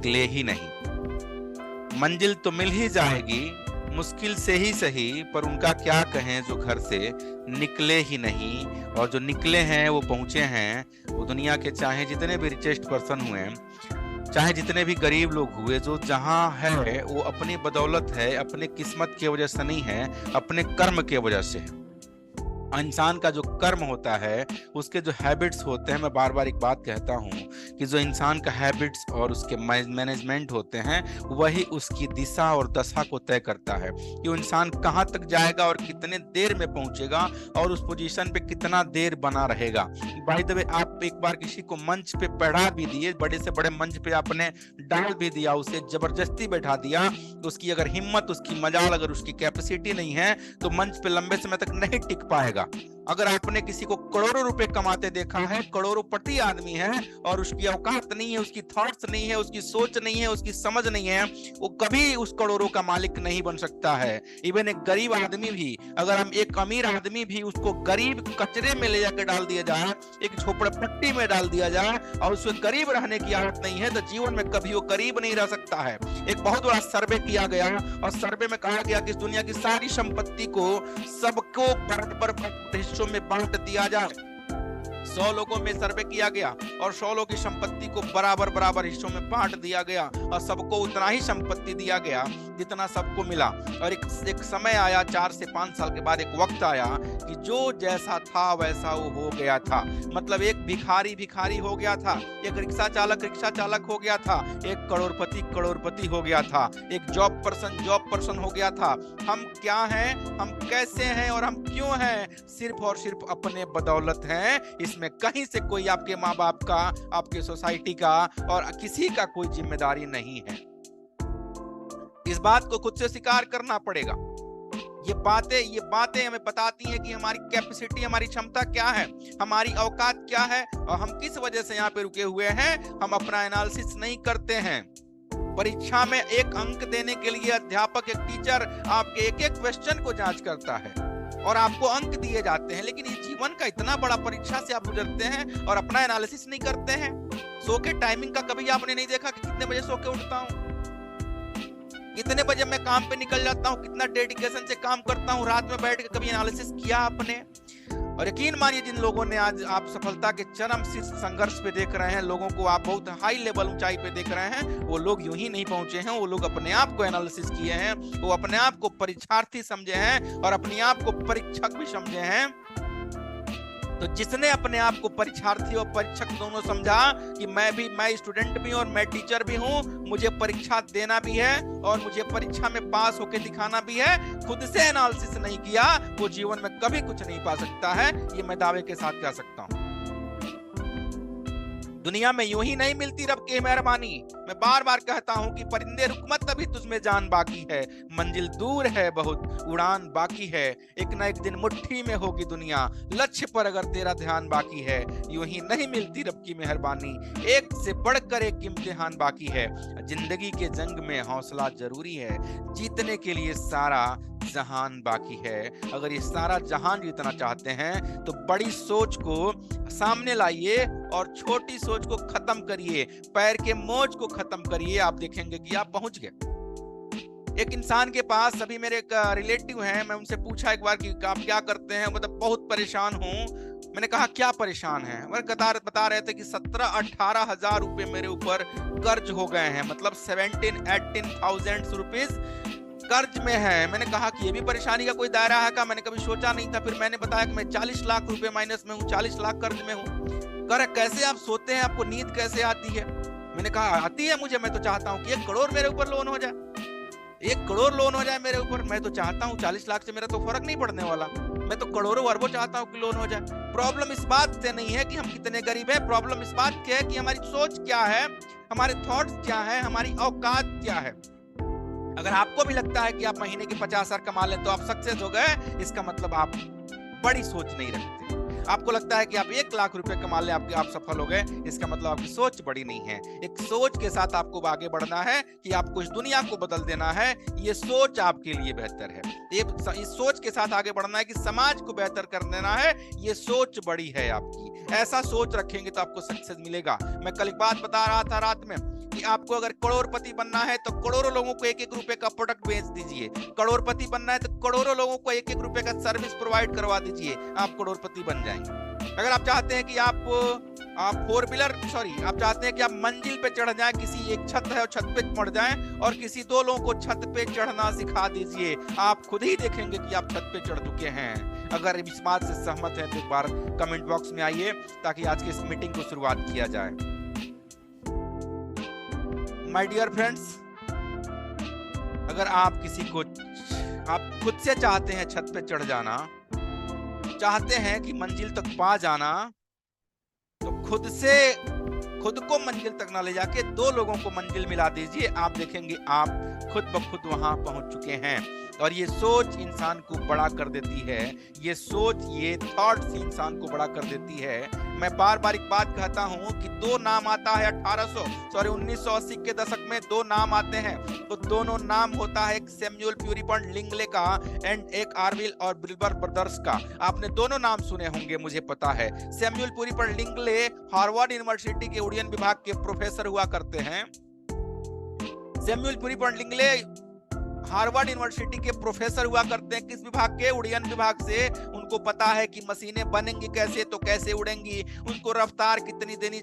निकले ही नहीं। मंजिल तो मिल ही जाएगी, मुश्किल से ही सही, पर उनका क्या कहें जो घर से निकले ही नहीं। और जो निकले हैं वो पहुंचे हैं, वो दुनिया के चाहे जितने भी रिचेस्ट पर्सन हुए, चाहे जितने भी गरीब लोग हुए, जो जहां है वो अपनी बदौलत है, अपने किस्मत की वजह से नहीं है, अपने कर्म की वजह से है। इंसान का जो कर्म होता है, उसके जो हैबिट्स होते हैं, मैं बार बार एक बात कहता हूँ कि जो इंसान का हैबिट्स और उसके मैनेजमेंट होते हैं, वही उसकी दिशा और दशा को तय करता है कि वो इंसान कहाँ तक जाएगा और कितने देर में पहुंचेगा और उस पोजीशन पे कितना देर बना रहेगा। बाय द वे, आप एक बार किसी को मंच पे बैठा भी दिए, बड़े से बड़े मंच पे आपने डाल भी दिया, उसे जबरदस्ती बैठा दिया, तो उसकी अगर हिम्मत, उसकी मजाल, अगर उसकी कैपेसिटी नहीं है तो मंच पे लंबे समय तक नहीं टिक पाएगा। अगर आपने किसी को करोड़ों रुपए कमाते देखा है, करोड़ों पति आदमी है, और उसकी औकात नहीं है, उसकी थॉट्स नहीं है, उसकी सोच नहीं है, उसकी समझ नहीं है, वो कभी उस करोड़ों का मालिक नहीं बन सकता है। इवन एक गरीब आदमी भी, अगर हम एक अमीर आदमी भी उसको गरीब कचरे में ले जाकर डाल दिया जाए, एक झोपड़पट्टी में डाल दिया जाए और उसको गरीब रहने की आदत नहीं है, तो जीवन में कभी वो गरीब नहीं रह सकता है। एक बहुत बड़ा सर्वे किया गया और सर्वे में कहा गया कि इस दुनिया की सारी संपत्ति को सबको बराबर हिस्सों में बांट दिया जाए। 100 लोगों में सर्वे किया गया और 100 लोगों की संपत्ति को बराबर बराबर हिस्सों में बांट दिया गया और सबको उतना ही संपत्ति दिया गया जितना सबको मिला। और एक समय आया, 4 से 5 साल के बाद एक वक्त आया कि जो जैसा था वैसा वो हो गया था। मतलब एक भिखारी भिखारी हो गया था, एक रिक्शा चालक हो गया था, एक करोड़पति हो गया था, एक जॉब पर्सन हो गया था। हम क्या हैं, हम कैसे हैं और हम क्यों हैं, सिर्फ और सिर्फ अपने बदौलत हैं। इसमें कहीं से कोई आपके माँ बाप का, आपके सोसाइटी का और किसी का कोई जिम्मेदारी नहीं है। इस बात को खुद से स्वीकार करना पड़ेगा। ये बातें हमें बताती हैं कि हमारी कैपेसिटी, हमारी क्षमता क्या है, हमारी औकात क्या है और हम किस वजह से यहाँ पे रुके हुए हैं। हम अपना एनालिसिस नहीं करते हैं। परीक्षा में एक अंक देने के लिए अध्यापक, एक टीचर आपके एक एक क्वेश्चन को जांच करता है और आपको अंक दिए जाते हैं, लेकिन इस जीवन का इतना बड़ा परीक्षा से आप गुजरते हैं और अपना एनालिसिस नहीं करते हैं। सो के टाइमिंग का कभी आपने नहीं देखा कि कितने बजे सो के उठता हूँ, कितने बजे मैं काम पे निकल जाता हूँ, कितना डेडिकेशन से काम करता हूँ, रात में बैठ के कभी एनालिसिस किया आपने? और यकीन मानिए, जिन लोगों ने आज आप सफलता के चरम शीर्ष संघर्ष पे देख रहे हैं, लोगों को आप बहुत हाई लेवल ऊंचाई पे देख रहे हैं, वो लोग यूं ही नहीं पहुंचे हैं। वो लोग अपने आप को एनालिसिस किए हैं, वो अपने आप को परीक्षार्थी समझे हैं और अपने आप को परीक्षक भी समझे हैं। तो जिसने अपने आप को परीक्षार्थी और परीक्षक दोनों समझा कि मैं स्टूडेंट भी हूं और मैं टीचर भी हूं, मुझे परीक्षा देना भी है और मुझे परीक्षा में पास होकर दिखाना भी है, खुद से एनालिसिस नहीं किया, वो जीवन में कभी कुछ नहीं पा सकता है। ये मैं दावे के साथ कह सकता हूं। दुनिया में यूं ही नहीं मिलती रब की मेहरबानी। मैं बार बार कहता हूं कि परिंदे रुक मत, अभी तुझमें जान बाकी है, मंजिल दूर है बहुत, उड़ान बाकी है, एक ना एक दिन मुट्ठी में होगी दुनिया, लक्ष्य पर अगर तेरा ध्यान बाकी है। यूं ही नहीं मिलती रब की मेहरबानी, एक से बढ़कर एक इम्तिहान बाकी है। जिंदगी के जंग में हौसला जरूरी है, जीतने के लिए सारा जहान बाकी है। अगर ये सारा जहान जीतना चाहते हैं तो बड़ी सोच को सामने लाइए और छोटी सोच को खत्म करिए, पैर के मोच को खत्म करिए, आप देखेंगे कि आप पहुंच गए। एक इंसान के पास, अभी मेरे एक रिलेटिव हैं, मैं उनसे पूछा एक बार कि आप क्या करते हैं, मतलब बहुत परेशान हूं। मैंने कहा क्या परेशान है? बता रहे थे कि 17-18 हजार रुपए मेरे ऊपर कर्ज हो गए हैं, मतलब 17-18,000 रुपीज कर्ज में है। मैंने कहा कि ये भी परेशानी का कोई दायरा है का? मैंने कभी सोचा नहीं था। फिर मैंने बताया कि मैं 40 लाख रुपए माइनस में हूँ, 40 लाख कर्ज में हूँ। कह रहे कैसे आप सोते हैं, आपको नींद कैसे आती है? मैंने कहा आती है मुझे, मैं तो चाहता हूँ कि 1 करोड़ मेरे ऊपर लोन हो जाए, 1 करोड़ लोन हो जाए मेरे ऊपर। मैं तो चाहता हूँ, 40 लाख से मेरा तो फर्क नहीं पड़ने वाला, मैं तो करोड़ों अरबों चाहता हूँ कि लोन हो जाए। प्रॉब्लम इस बात से नहीं है कि हम कितने गरीब हैं, प्रॉब्लम इस बात की है कि हमारी सोच क्या है, हमारे थॉट्स क्या है, हमारी औकात क्या है। अगर आपको भी लगता है कि आप महीने के 50 हजार कमा लें तो आप सक्सेस हो गए, इसका मतलब आप बड़ी सोच नहीं रखते। आपको लगता है कि आप 1 लाख रुपए कमा लें आप सफल हो गए, इसका मतलब आपकी सोच बड़ी नहीं है। एक सोच के साथ आपको आगे बढ़ना है कि आपको इस दुनिया को बदल देना है, ये सोच आपके लिए बेहतर है। इस सोच के साथ आगे बढ़ना है कि समाज को बेहतर कर देना है, ये सोच बड़ी है आपकी। ऐसा सोच रखेंगे तो आपको सक्सेस मिलेगा। मैं कल एक बात बता रहा था रात में कि आपको अगर करोड़पति बनना है तो करोड़ों लोगों को 1-1 रुपए का प्रोडक्ट बेच दीजिए, करोड़पति बनना है तो करोड़ों लोगों को 1-1 रुपए का सर्विस प्रोवाइड करवा दीजिए, आप करोड़पति बन जाएंगे। अगर आप चाहते हैं कि आप चाहते हैं कि आप मंजिल पे चढ़ जाएं, किसी एक छत है और छत पे चढ़ जाएं और किसी 2 लोगों को छत पे चढ़ना सिखा दीजिए, आप खुद ही देखेंगे कि आप छत पे चढ़ चुके हैं। अगर इस बात से सहमत हैं तो एक बार कमेंट बॉक्स में आइए ताकि आज की इस मीटिंग को शुरुआत किया जाए। माय डियर फ्रेंड्स, अगर आप आप खुद से चाहते हैं छत पे चढ़ जाना, चाहते हैं कि मंजिल तक पा जाना, तो खुद को मंजिल तक ना ले जाके 2 लोगों को मंजिल मिला दीजिए, आप देखेंगे आप खुद ब खुद वहां पहुंच चुके हैं। और ये सोच इंसान को बड़ा कर देती है, ये सोच, ये थॉट्स इंसान को बड़ा कर देती है। मैं बार बार एक बात कहता हूं कि 2 नाम आता है 1980 के दशक में 2 नाम आते हैं, तो दोनों नाम होता है एक सैमुअल प्यूरीपॉन्ट लिंगले का एंड एक आर्विल और बिल्बर ब्रदर्स का। आपने दोनों नाम सुने होंगे, मुझे पता है। सैमुअल प्यूरीपॉन्ट लिंगले हार्वर्ड यूनिवर्सिटी के उड्डयन विभाग के प्रोफेसर हुआ करते हैं। सैमुअल प्यूरीपॉन्ट लिंगले हार्वर्ड यूनिवर्सिटी के प्रोफेसर हुआ करते हैं। किस विभाग के? उड्डयन विभाग से। उनको पता है कि मशीनें बनेंगी कैसे तो कैसे उड़ेंगी, उनको रफ्तार कितनी देनी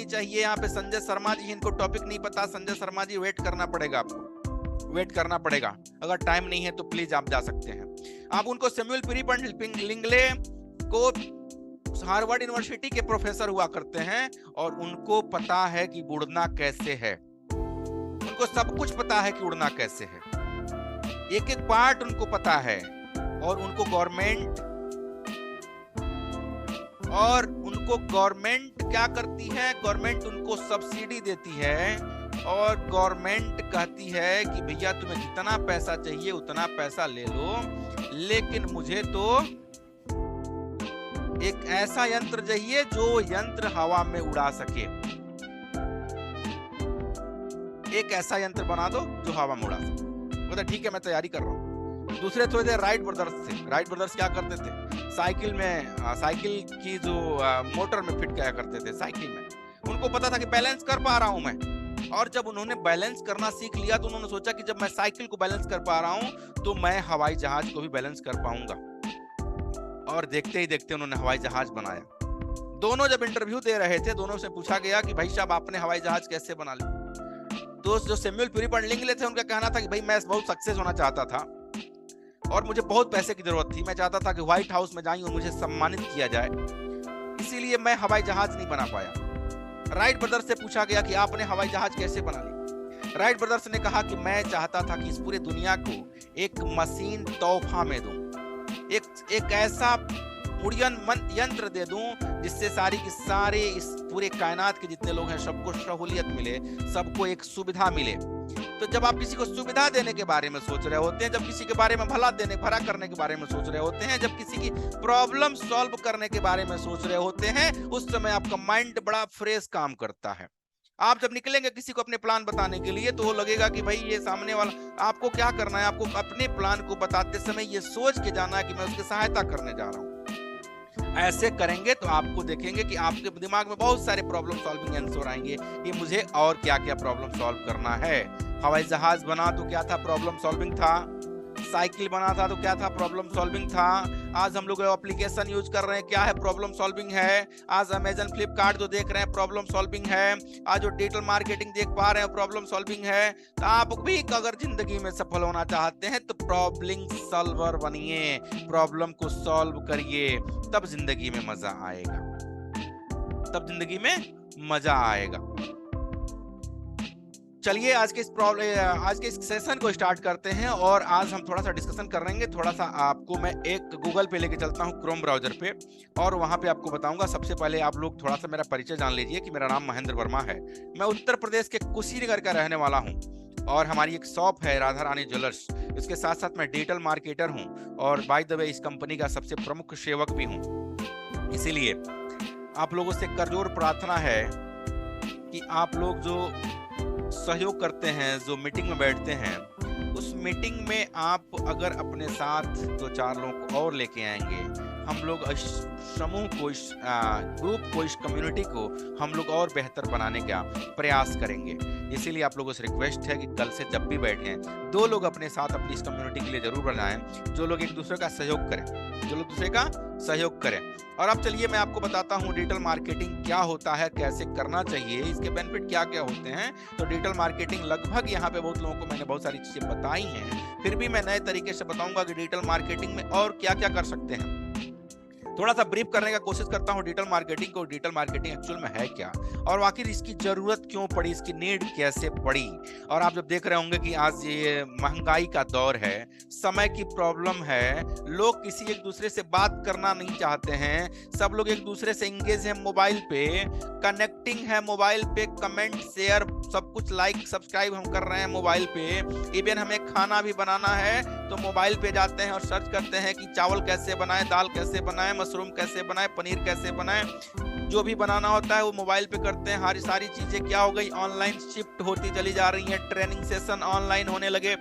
चाहिए, यहाँ पे संजय शर्मा जी, इनको टॉपिक नहीं पता, संजय शर्मा जी वेट करना पड़ेगा, आपको वेट करना पड़ेगा। अगर टाइम नहीं है तो प्लीज आप जा सकते हैं। आप उनको सैमुअल प्यूरीपॉन्ट लिंगले को हार्वर्ड यूनिवर्सिटी के प्रोफेसर हुआ करते हैं और उनको पता है कि उड़ना कैसे है, उनको सब कुछ पता है कि उड़ना कैसे है, एक एक पार्ट उनको पता है। और उनको गवर्नमेंट क्या करती है? गवर्नमेंट उनको सब्सिडी देती है और गवर्नमेंट कहती है कि भैया तुम्हें जितना पैसा चाहिए उतना पैसा ले लो, लेकिन मुझे तो एक ऐसा यंत्र चाहिए जो यंत्र हवा में उड़ा सके, एक ऐसा यंत्र बना दो जो हवा में उड़ा सके। बोला ठीक है, मैं तैयारी कर रहा हूँ। दूसरे थोड़े थे राइट ब्रदर्स थे। राइट ब्रदर्स क्या करते थे? साइकिल की जो मोटर में फिट किया करते थे साइकिल में। उनको पता था कि बैलेंस कर पा रहा हूं मैं, और जब उन्होंने बैलेंस करना सीख लिया तो उन्होंने सोचा कि जब मैं साइकिल को बैलेंस कर पा रहा हूं तो मैं हवाई जहाज को भी बैलेंस कर पाऊंगा। और देखते ही देखते उन्होंने हवाई जहाज बनाया। दोनों जब इंटरव्यू दे रहे थे, दोनों से पूछा गया कि भाई साहब आपने हवाई जहाज कैसे बना लिया? दोस्त जो सैमुअल प्यूरीपॉन्ट लिंगले थे, उनका कहना था कि भाई मैं बहुत सक्सेस होना चाहता था और मुझे बहुत पैसे की जरूरत थी। मैं चाहता था कि व्हाइट हाउस में जाऊं और मुझे सम्मानित किया जाए, इसीलिए मैं हवाई जहाज नहीं बना पाया। राइट ब्रदर्स से पूछा गया कि आपने हवाई जहाज कैसे बना लिया? राइट ब्रदर्स ने कहा कि मैं चाहता था कि इस पूरे दुनिया को एक मशीन तोहफा में दूं, एक ऐसा उड़यन यंत्र दे दूं जिससे सारी की सारे इस पूरे कायनात के जितने लोग हैं सबको सहूलियत मिले, सबको एक सुविधा मिले। तो जब आप किसी को सुविधा देने के बारे में सोच रहे होते हैं, जब किसी के बारे में भला करने के बारे में सोच रहे होते हैं, जब किसी की प्रॉब्लम सॉल्व करने के बारे में सोच रहे होते हैं, उस समय आपका माइंड बड़ा फ्रेश काम करता है। आप जब निकलेंगे किसी को अपने प्लान बताने के लिए तो वो लगेगा कि भाई ये सामने वाला, आपको क्या करना है, आपको अपने प्लान को बताते समय ये सोच के जाना है कि मैं उसकी सहायता करने जा रहा हूँ। ऐसे करेंगे तो आपको देखेंगे कि आपके दिमाग में बहुत सारे प्रॉब्लम सॉल्विंग आंसर आएंगे कि मुझे और क्या क्या प्रॉब्लम सॉल्व करना है। हवाई जहाज बना तो क्या था? प्रॉब्लम सॉल्विंग था। साइकिल बना था तो क्या था? प्रॉब्लम सॉल्विंग था। आज हम लोग एप्लीकेशन यूज कर रहे हैं, क्या है? प्रॉब्लम सॉल्विंग है। आज अमेजन फ्लिपकार्ट जो देख रहे हैं प्रॉब्लम सॉल्विंग है। आज जो डिजिटल मार्केटिंग देख पा रहे हैं प्रॉब्लम सॉल्विंग है। तो आप भी अगर जिंदगी में सफल होना चाहते हैं तो प्रॉब्लम सॉल्वर बनिए, प्रॉब्लम को सॉल्व करिए, तब जिंदगी में मजा आएगा। चलिए आज के इस सेशन को स्टार्ट करते हैं और आज हम थोड़ा सा डिस्कशन करेंगे। थोड़ा सा आपको मैं एक गूगल पे लेके चलता हूँ, क्रोम ब्राउजर पे, और वहां पे आपको बताऊंगा। सबसे पहले आप लोग थोड़ा सा मेरा परिचय जान लीजिए कि मेरा नाम महेंद्र वर्मा है। मैं उत्तर प्रदेश के कुशीनगर का रहने वाला हूँ और हमारी एक शॉप है राधा रानी ज्वेलर्स। इसके साथ साथ मैं डिजिटल मार्केटर हूँ और बाय द वे इस कंपनी का सबसे प्रमुख सेवक भी हूँ। इसीलिए आप लोगों से करजोर प्रार्थना है कि आप लोग जो सहयोग करते हैं, जो मीटिंग में बैठते हैं, उस मीटिंग में आप अगर अपने साथ 2-4 लोगों को और लेके आएंगे, हम लोग इस समूह को, इस ग्रुप को, इस कम्युनिटी को हम लोग और बेहतर बनाने का प्रयास करेंगे। इसीलिए आप लोगों से रिक्वेस्ट है कि कल से जब भी बैठें 2 लोग अपने साथ अपनी इस कम्युनिटी के लिए जरूर बनाएं, जो लोग एक दूसरे का सहयोग करें, जो लोग दूसरे का सहयोग करें। और अब चलिए मैं आपको बताता हूँ डिजिटल मार्केटिंग क्या होता है, कैसे करना चाहिए, इसके बेनिफिट क्या क्या होते हैं। तो डिजिटल मार्केटिंग लगभग यहाँ पे बहुत लोगों को मैंने बहुत सारी चीजें बताई हैं, फिर भी मैं नए तरीके से बताऊंगा कि डिजिटल मार्केटिंग में और क्या क्या कर सकते हैं। थोड़ा सा ब्रीफ करने का कोशिश करता हूँ डिजिटल मार्केटिंग को। डिजिटल मार्केटिंग एक्चुअल में है क्या और आखिर इसकी जरूरत क्यों पड़ी, इसकी नीड कैसे पड़ी। और आप जब देख रहे होंगे कि आज ये महंगाई का दौर है, समय की प्रॉब्लम है, लोग किसी एक दूसरे से बात करना नहीं चाहते हैं, सब लोग एक दूसरे से इंगेज है मोबाइल पे, कनेक्टिंग है मोबाइल पे, कमेंट शेयर सब कुछ, लाइक सब्सक्राइब हम कर रहे हैं मोबाइल पे। इवन हमें खाना भी बनाना है तो मोबाइल पे जाते हैं और सर्च करते हैं कि चावल कैसे बनाएं, दाल कैसे बनाएं, मशरूम कैसे बनाएं, पनीर कैसे बनाएं, जो भी बनाना होता है वो मोबाइल पे करते हैं। हर सारी चीजें क्या हो गई, ऑनलाइन शिफ्ट होती चली जा रही हैं। ट्रेनिंग सेशन ऑनलाइन होने लगे,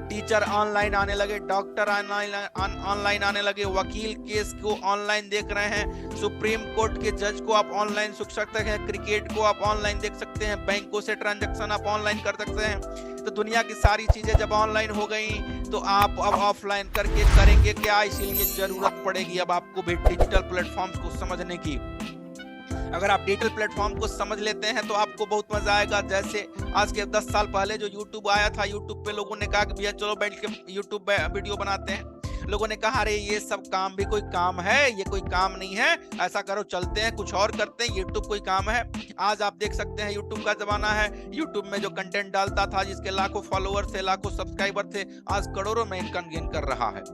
टीचर ऑनलाइन आने लगे, डॉक्टर ऑनलाइन आने लगे, वकील केस को ऑनलाइन देख रहे हैं, सुप्रीम कोर्ट के जज को आप ऑनलाइन सुन सकते हैं, क्रिकेट को आप ऑनलाइन देख सकते हैं, बैंकों से ट्रांजैक्शन आप ऑनलाइन कर सकते हैं। तो दुनिया की सारी चीजें जब ऑनलाइन हो गई तो आप अब ऑफलाइन करके करेंगे क्या, इसीलिए जरूरत पड़ेगी अब आपको भी डिजिटल प्लेटफॉर्म्स को समझने की। अगर आप डिजिटल प्लेटफॉर्म को समझ लेते हैं तो आपको बहुत मजा आएगा। जैसे आज के 10 साल पहले जो यूट्यूब आया था, यूट्यूब पे लोगों ने कहा कि भैया चलो बैठ के यूट्यूब पे वीडियो बनाते हैं। लोगों ने कहा अरे ये सब काम भी कोई काम है, ये कोई काम नहीं है, ऐसा करो चलते हैं कुछ और करते हैं, यूट्यूब कोई काम है। आज आप देख सकते हैं यूट्यूब का जमाना है। यूट्यूब में जो कंटेंट डालता था, जिसके लाखों फॉलोअर थे, लाखों सब्सक्राइबर थे, आज करोड़ों में इनकम गेन कर रहा है।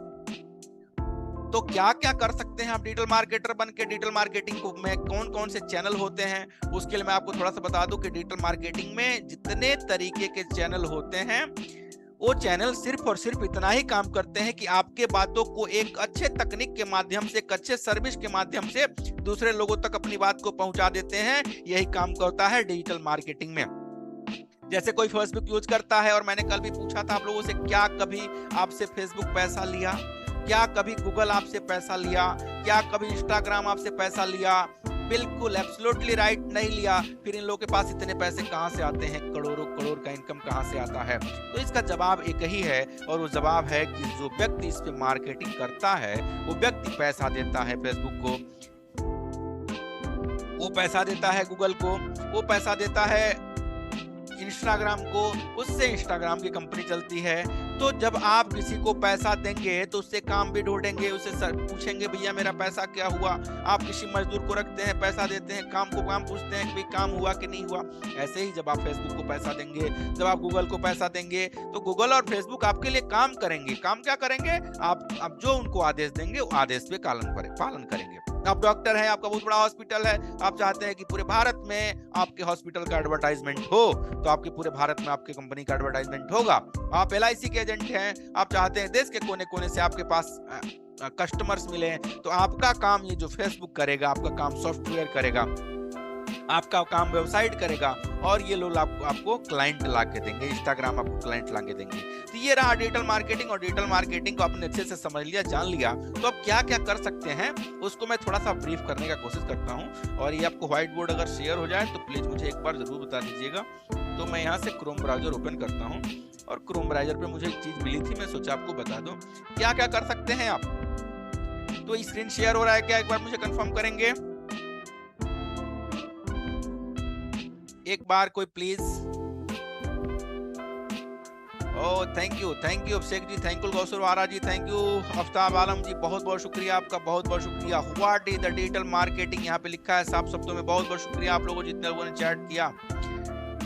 तो क्या क्या कर सकते हैं आप डिजिटल मार्केटर बन के। डिजिटल मार्केटिंग को में कौन कौन से चैनल होते हैं, उसके लिए मैं आपको थोड़ा सा बता दूं कि डिजिटल मार्केटिंग में जितने तरीके के चैनल होते हैं, वो चैनल सिर्फ और सिर्फ इतना ही काम करते हैं कि आपके बातों को एक अच्छे तकनीक के माध्यम से, एक अच्छे सर्विस के माध्यम से दूसरे लोगों तक अपनी बात को पहुंचा देते हैं। यही काम करता है डिजिटल मार्केटिंग में। जैसे कोई फेसबुक यूज करता है, और मैंने कल भी पूछा था आप लोगों से, क्या कभी आपसे फेसबुक पैसा लिया, क्या कभी गूगल आपसे पैसा लिया, क्या कभी इंस्टाग्राम आपसे पैसा लिया? बिल्कुल एब्सोल्युटली राइट, नहीं लिया। फिर इन लोगों के पास इतने पैसे कहां से आते हैं, करोड़ों करोड़ का इनकम कहां से आता है? तो इसका जवाब एक ही है, और वो जवाब है कि जो व्यक्ति इस पे मार्केटिंग करता है वो व्यक्ति पैसा देता है फेसबुक को, वो पैसा देता है गूगल को, वो पैसा देता है इंस्टाग्राम को, उससे इंस्टाग्राम की कंपनी चलती है। तो जब आप किसी को पैसा देंगे तो उससे काम भी ढूंढेंगे, उससे पूछेंगे भैया मेरा पैसा क्या हुआ। आप किसी मजदूर को रखते हैं, पैसा देते हैं, काम को काम पूछते हैं कि काम हुआ कि नहीं हुआ। ऐसे ही जब आप फेसबुक को पैसा देंगे, जब आप गूगल को पैसा देंगे, तो गूगल और फेसबुक आपके लिए काम करेंगे। काम क्या करेंगे? आप जो उनको आदेश देंगे वो आदेश पे पालन करेंगे। आप डॉक्टर हैं, आपका बहुत बड़ा हॉस्पिटल है, आप चाहते हैं कि पूरे भारत में आपके हॉस्पिटल का एडवर्टाइजमेंट हो, तो आपके पूरे भारत में आपकी कंपनी का एडवर्टाइजमेंट होगा। आप LIC के एजेंट हैं, आप चाहते हैं देश के कोने कोने से आपके पास कस्टमर्स मिले, तो आपका काम ये जो फेसबुक करेगा, आपका काम सॉफ्टवेयर करेगा, आपका काम वेबसाइट करेगा, और ये लोग आपको क्लाइंट ला के देंगे, इंस्टाग्राम आपको क्लाइंट ला के देंगे। तो ये रहा डिजिटल मार्केटिंग। और डिजिटल मार्केटिंग को आपने अच्छे से समझ लिया, जान लिया, तो अब क्या क्या कर सकते हैं उसको मैं थोड़ा सा ब्रीफ करने का कोशिश करता हूँ। और ये आपको व्हाइट बोर्ड अगर शेयर हो जाए तो प्लीज मुझे एक बार जरूर बता दीजिएगा। तो मैं यहाँ से क्रोम ब्राउजर ओपन करता हूँ, और क्रोम ब्राउजर पे मुझे एक चीज मिली थी, मैं सोचा आपको बता दूं क्या क्या कर सकते हैं आप। तो स्क्रीन शेयर हो रहा है क्या, एक बार मुझे कंफर्म करेंगे एक बार कोई please. Oh thank you Abhishek ji, thank you Gausar Ara ji, thank you Aftab Alam ji, बहुत बहुत शुक्रिया आपका, बहुत बहुत शुक्रिया। What is the digital marketing, यहाँ पे लिखा है साफ शब्दों में। बहुत बहुत शुक्रिया आप लोगों जितने लोगों ने चैट किया।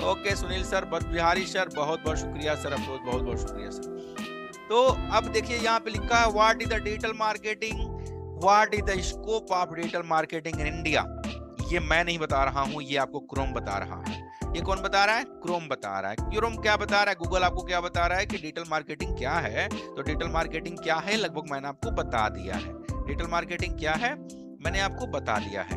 Okay Sunil sir, Bihari sir, बहुत बहुत शुक्रिया सर, अफरोज बहुत बहुत शुक्रिया सर। तो अब देखिए यहाँ पे लिखा है what is the digital marketing, what is the scope of digital marketing in India. ये मैं नहीं बता रहा हूँ, ये आपको क्रोम बता रहा है। ये कौन बता रहा है? क्रोम बता रहा है। क्रोम क्या बता रहा है? गूगल आपको क्या बता रहा है कि डिजिटल मार्केटिंग क्या है? तो डिजिटल मार्केटिंग क्या है लगभग मैंने आपको बता दिया है। डिजिटल मार्केटिंग क्या है मैंने आपको बता दिया है।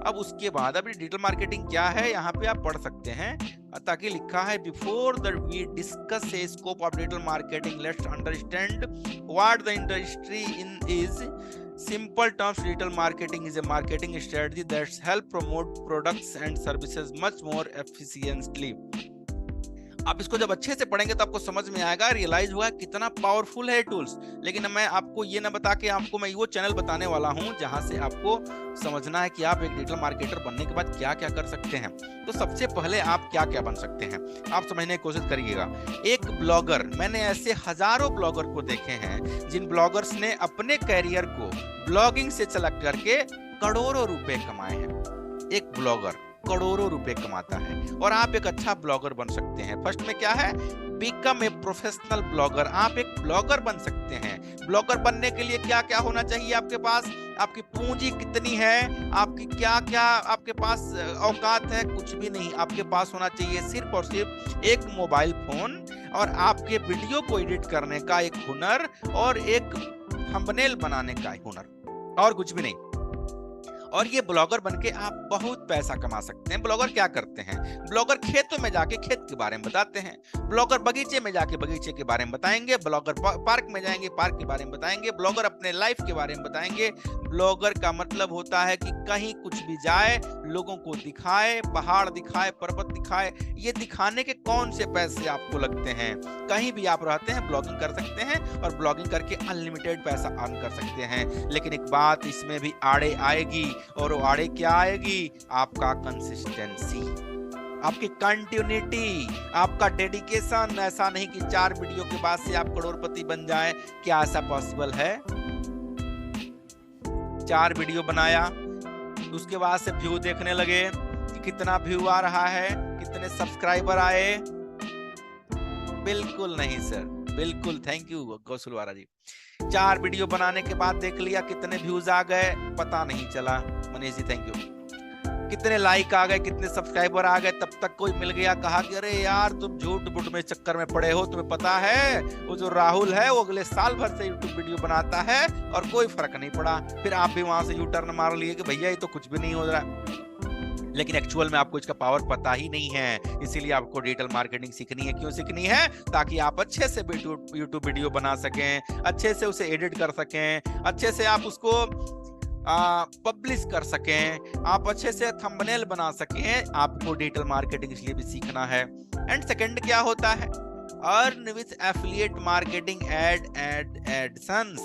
अब उसके बाद अभी डिजिटल मार्केटिंग क्या है यहाँ पे आप पढ़ सकते हैं, ताकि लिखा है before the we discuss a scope of digital marketing let's understand what the industry in is Simple terms, digital marketing is a marketing strategy that help promote products and services much more efficiently. आप इसको जब अच्छे से पढ़ेंगे तो आपको समझ में आएगा, रियलाइज होगा कितना पावरफुल है टूल्स। लेकिन मैं आपको ये ना बता के आपको मैं वो चैनल बताने वाला हूं जहां से आपको समझना है कि आप एक डिजिटल मार्केटर बनने के बाद क्या क्या कर सकते हैं। तो सबसे पहले आप क्या क्या बन सकते हैं, आप समझने की कोशिश करिएगा। एक ब्लॉगर, मैंने ऐसे हजारों ब्लॉगर को देखे हैं जिन ब्लॉगर्स ने अपने कैरियर को ब्लॉगिंग से चला करके करोड़ों रुपए कमाए हैं। एक ब्लॉगर करोड़ों रुपए कमाता है और आप एक अच्छा ब्लॉगर बन सकते हैं। फर्स्ट में क्या है, बिकम ए प्रोफेशनल ब्लॉगर। आप एक ब्लॉगर बन सकते हैं। ब्लॉगर बनने के लिए क्या क्या होना चाहिए आपके पास, आपकी पूंजी कितनी है, आपकी क्या क्या आपके पास औकात है, कुछ भी नहीं। आपके पास होना चाहिए सिर्फ और सिर्फ एक मोबाइल फोन और आपके वीडियो को एडिट करने का एक हुनर और एक थंबनेल बनाने का हुनर, और कुछ भी नहीं। और ये ब्लॉगर बनके आप बहुत पैसा कमा सकते हैं। ब्लॉगर क्या करते हैं, ब्लॉगर खेतों में जाके खेत के बारे में बताते हैं, ब्लॉगर बगीचे में जाके बगीचे के बारे में बताएंगे, ब्लॉगर पार्क में जाएंगे पार्क के बारे में बताएंगे, ब्लॉगर अपने लाइफ के बारे में बताएंगे। ब्लॉगर का मतलब होता है कि कहीं कुछ भी जाए, लोगों को दिखाए, पहाड़ दिखाए, पर्वत दिखाए। ये दिखाने के कौन से पैसे आपको लगते हैं, कहीं भी आप रहते हैं ब्लॉगिंग कर सकते हैं और ब्लॉगिंग करके अनलिमिटेड पैसा अर्न कर सकते हैं। लेकिन एक बात इसमें भी आड़े आएगी, और वो आड़े क्या आएगी, आपका कंसिस्टेंसी, आपकी कंटिन्यूटी, आपका डेडिकेशन। ऐसा नहीं कि 4 वीडियो के बाद से आप करोड़पति बन जाएं। क्या ऐसा पॉसिबल है? 4 वीडियो बनाया, उसके बाद से व्यू देखने लगे कि कितना व्यू आ रहा है, कितने सब्सक्राइबर आए? बिल्कुल नहीं सर, बिल्कुल। थैंक यू कौशल वारा जी। 4 वीडियो बनाने के बाद देख लिया कितने व्यूज आ गए, पता नहीं चला। Manish ji thank you. कितने लाइक आ गए, कितने सब्सक्राइबर आ गए, तब तक कोई मिल गया, कहा कि अरे यार तुम झूठ बुट में चक्कर में पड़े हो, तुम्हें पता है वो जो राहुल है वो अगले साल भर से यूट्यूब वीडियो बनाता है और कोई फर्क नहीं पड़ा। फिर आप भी वहां से यू टर्न मार लिए कि भैया ये तो कुछ भी नहीं हो रहा है। लेकिन एक्चुअल में आपको इसका पावर पता ही नहीं है। इसीलिए आपको डिजिटल मार्केटिंग सीखनी है। क्यों सीखनी है? ताकि आप अच्छे से यूट्यूब वीडियो बना सकें, अच्छे से उसे एडिट कर सकें, अच्छे से आप उसको पब्लिश कर सकें, आप अच्छे से थंबनेल बना सकें। आपको डिजिटल मार्केटिंग इसलिए भी सीखना है। एंड सेकंड क्या होता है, earn with affiliate marketing AdSense.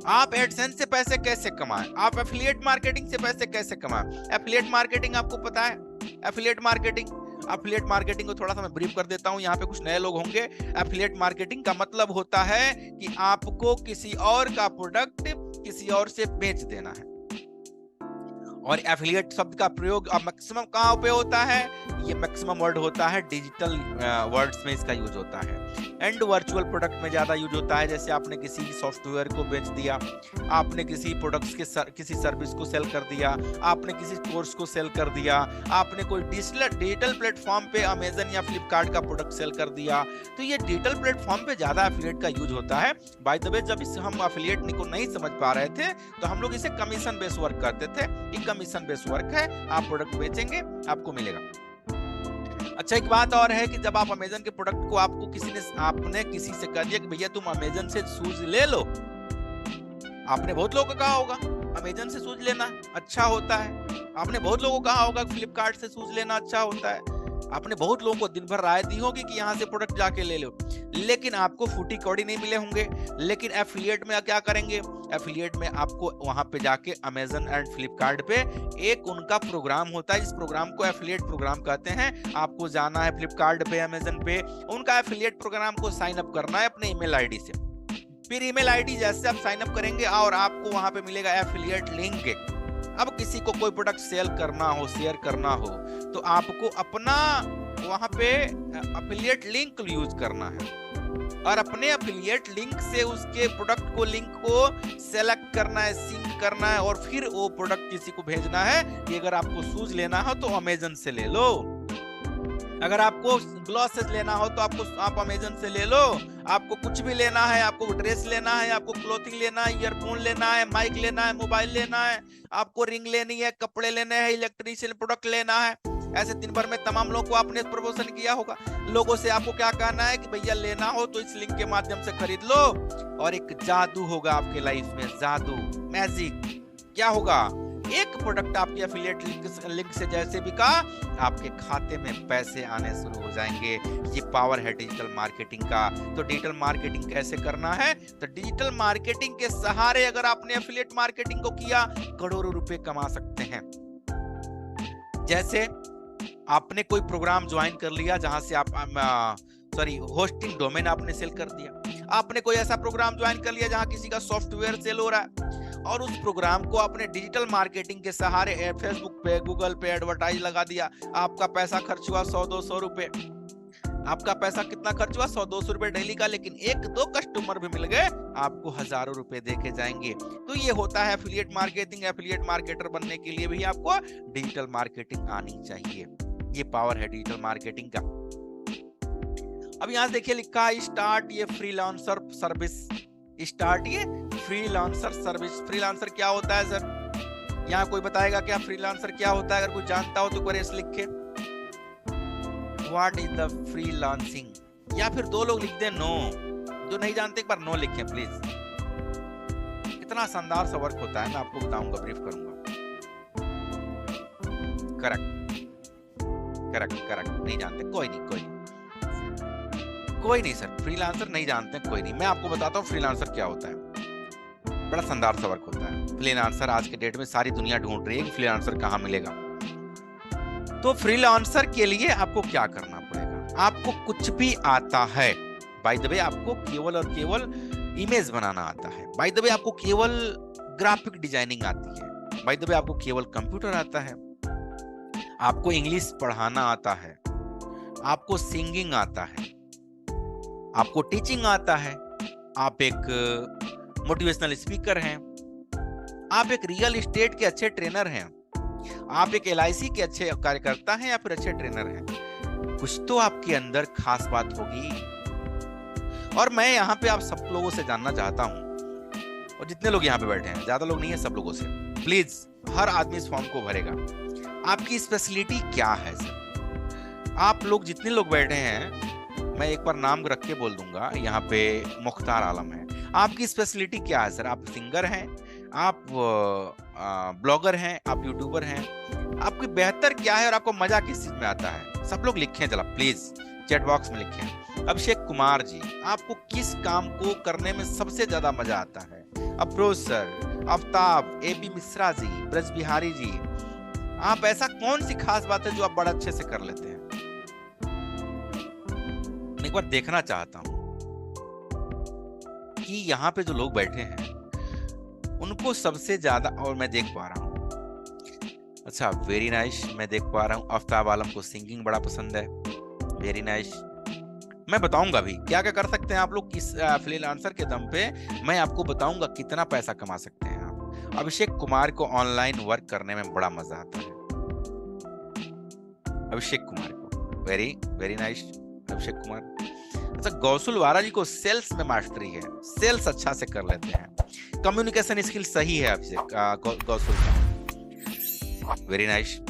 आप एडसेंस से पैसे कैसे कमाएं, आप एफिलिएट मार्केटिंग से पैसे कैसे कमाएं? एफिलिएट मार्केटिंग आपको पता है? एफिलिएट मार्केटिंग को थोड़ा सा मैं ब्रीफ कर देता हूं, यहाँ पे कुछ नए लोग होंगे। एफिलिएट मार्केटिंग का मतलब होता है कि आपको किसी और का प्रोडक्ट किसी और से बेच देना है। और एफिलिएट शब्द का प्रयोग अब मैक्सिमम कहां पे होता है? ये मैक्सिमम वर्ड होता है डिजिटल वर्ड्स में इसका यूज होता है। एंड वर्चुअल प्रोडक्ट में ज्यादा यूज होता है। जैसे आपने किसी सॉफ्टवेयर को बेच दिया, आपने किसी प्रोडक्ट्स के किसी सर्विस को सेल कर दिया, आपने किसी कोर्स को सेल कर दिया, आपने कोई डिजिटल प्लेटफॉर्म पे अमेजन या फ्लिपकार्ट का प्रोडक्ट सेल कर दिया। तो ये डिजिटल प्लेटफॉर्म पे ज्यादा एफिलिएट का यूज होता है। बाय द वे, जब इसे हम एफिलिएट को नहीं समझ पा रहे थे तो हम लोग इसे कमीशन बेस्ड वर्क करते थे। ये कमीशन बेस्ड वर्क है, आप प्रोडक्ट बेचेंगे आपको मिलेगा। अच्छा, एक बात और है कि जब आप अमेजन के प्रोडक्ट को आपने किसी से कह दिया कि भैया तुम अमेजन से शूज ले लो, आपने बहुत लोगों को कहा होगा अमेजन से शूज लेना अच्छा होता है, आपने बहुत लोगों को कहा होगा फ्लिपकार्ट से शूज लेना अच्छा होता है, आपने बहुत लोगों को दिन भर राय दी होगी कि यहाँ से प्रोडक्ट जाके ले लो, लेकिन आपको फूटी कौड़ी नहीं मिले होंगे। लेकिन एफिलिएट में क्या करेंगे? एफिलिएट में आपको वहां पे जाके अमेजन एंड फ्लिपकार्ट पे एक उनका प्रोग्राम होता है, इस प्रोग्राम को एफिलिएट प्रोग्राम कहते हैं। आपको जाना है फ्लिपकार्ट पे, अमेजन पे, उनका एफिलिएट प्रोग्राम को साइन अप करना है अपने ईमेल आईडी से। फिर ईमेल आईडी जैसे आप साइन अप करेंगे और आपको वहां पे मिलेगा एफिलिएट लिंक। अब किसी को कोई प्रोडक्ट सेल करना हो, शेयर करना हो, तो आपको अपना वहां पे एफिलिएट लिंक यूज करना है और अपने एफिलिएट लिंक से उसके प्रोडक्ट को लिंक को सेलेक्ट करना है, सिंक करना है और फिर वो प्रोडक्ट किसी को भेजना है कि अगर आपको शूज लेना हो तो अमेजन से ले लो, अगर आपको ग्लासेस लेना हो तो आप अमेजन से ले लो, आपको कुछ भी लेना है, आपको ड्रेस लेना है, आपको क्लोथिंग लेना है, ईयरफोन लेना है, माइक लेना है, मोबाइल लेना है, आपको रिंग लेनी है, कपड़े लेने हैं, इलेक्ट्रिशियन प्रोडक्ट लेना है, ऐसे दिन भर में तमाम लोगों को आपने प्रमोशन किया होगा। लोगों से आपको क्या कहना है कि भैया लेना हो तो इस लिंक के माध्यम से खरीद लो, और एक जादू होगा आपके लाइफ में, जादू, मैजिक। क्या होगा? एक प्रोडक्ट आपके एफिलिएट लिंक से जैसे बिका, आपके खाते में पैसे आने शुरू हो जाएंगे। ये पावर है डिजिटल मार्केटिंग का। तो डिजिटल मार्केटिंग कैसे करना है? तो डिजिटल मार्केटिंग के सहारे अगर आपने एफिलिएट मार्केटिंग को किया, करोड़ों रुपए कमा सकते हैं। जैसे आपने कोई प्रोग्राम ज्वाइन कर लिया जहां से आप होस्टिंग डोमेन आपने सेल कर दिया। आपने कोई ऐसा प्रोग्राम ज्वाइन कर लिया जहां किसी का सॉफ्टवेयर सेल हो रहा है, और उस प्रोग्राम को आपने डिजिटल मार्केटिंग के सहारे फेसबुक पे, गूगल पे एडवर्टाइज लगा दिया। आपका पैसा खर्च हुआ 100-200 रुपए। आपका पैसा कितना खर्च हुआ? 100-200 रुपए डेली का, लेकिन 1-2 कस्टमर भी मिल गए, आपको हजारों रुपए देके जाएंगे। तो ये होता है एफिलिएट मार्केटिंग। एफिलिएट मार्केटर बनने के लिए भी आपको डिजिटल मार्केटिंग आनी चाहिए। ये पावर है डिजिटल मार्केटिंग का। अब यहां देखिए लिखा है स्टार्ट ये फ्रीलांसर सर्विस। स्टार्ट ये फ्रीलांसर सर्विस। फ्रीलांसर क्या होता है सर? यहाँ कोई बताएगा क्या फ्रीलांसर क्या होता है? अगर कोई जानता हो तो करेस लिखे, व्हाट इज द फ्रीलांसिंग, या फिर 2 लोग लिख दे नो। जो नहीं जानते एक बार नो लिखें प्लीज। इतना शानदार सा वर्क होता है, मैं आपको बताऊंगा, ब्रीफ करूंगा। Correct correct correct. नहीं जानते? कोई नहीं सर, फ्रीलांसर नहीं जानते, कोई नहीं। मैं आपको बताता हूँ फ्रीलांसर क्या होता है। बड़ा शानदार सा वर्क होता है फ्रीलांसर। आज के डेट में सारी दुनिया ढूंढ रही है कि फ्रीलांसर कहाँ मिलेगा। तो फ्रीलांसर के लिए आपको क्या करना पड़ेगा? आपको कुछ भी आता है। बाय द वे, आपको केवल और केवल इमेज बनाना आता है। बाय द वे, आपको केवल ग्राफिक डिजाइनिंग आती है। बाय द वे, आपको केवल कंप्यूटर आता है। आपको इंग्लिश पढ़ाना आता है। आपको सिंगिंग आता है। आपको टीचिंग आता है। आप एक मोटिवेशनल स्पीकर हैं। आप एक रियल एस्टेट के अच्छे ट्रेनर हैं। आप एक LIC के अच्छे कार्यकर्ता हैं या फिर अच्छे ट्रेनर हैं। कुछ तो आपके अंदर खास बात होगी। और मैं यहाँ पे आप सब लोगों से जानना चाहता हूँ, और जितने लोग यहाँ पे बैठे हैं, ज्यादा लोग नहीं है, सब लोगों से प्लीज, हर आदमी इस फॉर्म को भरेगा। आपकी स्पेशलिटी क्या है सर? आप लोग जितने लोग बैठे हैं, मैं एक बार नाम रख के बोल दूंगा। यहाँ पे मुख्तार आलम है। आपकी स्पेशलिटी क्या है सर? आप सिंगर हैं, आप ब्लॉगर हैं, आप यूट्यूबर हैं, आपकी बेहतर क्या है और आपको मजा किस चीज में आता है? सब लोग लिखें जरा प्लीज, चैट बॉक्स में लिखें। अभिषेक कुमार जी, आपको किस काम को करने में सबसे ज्यादा मजा आता है? अफरोज सर, आफ्ताब, AB मिश्रा जी, ब्रज बिहारी जी, आप ऐसा कौन सी खास बात है जो आप बड़ा अच्छे से कर लेते हैं? मैं एक बार देखना चाहता हूं कि यहाँ पे जो लोग बैठे हैं उनको सबसे ज्यादा, और मैं देख पा रहा हूँ, अच्छा वेरी नाइस, मैं देख पा रहा हूँ आफ्ताब आलम को सिंगिंग बड़ा पसंद है, वेरी नाइस। मैं बताऊंगा भी क्या क्या कर सकते हैं आप लोग इस फ्रीलांसर के दम पे। मैं आपको बताऊंगा कितना पैसा कमा सकते हैं आप। अभिषेक कुमार को ऑनलाइन वर्क करने में बड़ा मजा आता है। अभिषेक कुमार को very very nice Abhishek Kumar. अच्छा, गौसुल वारा जी को सेल्स में मास्टरी है, सेल्स अच्छा से कर लेते हैं, कम्युनिकेशन स्किल सही है अभिषेक गौसुल का, वेरी नाइस।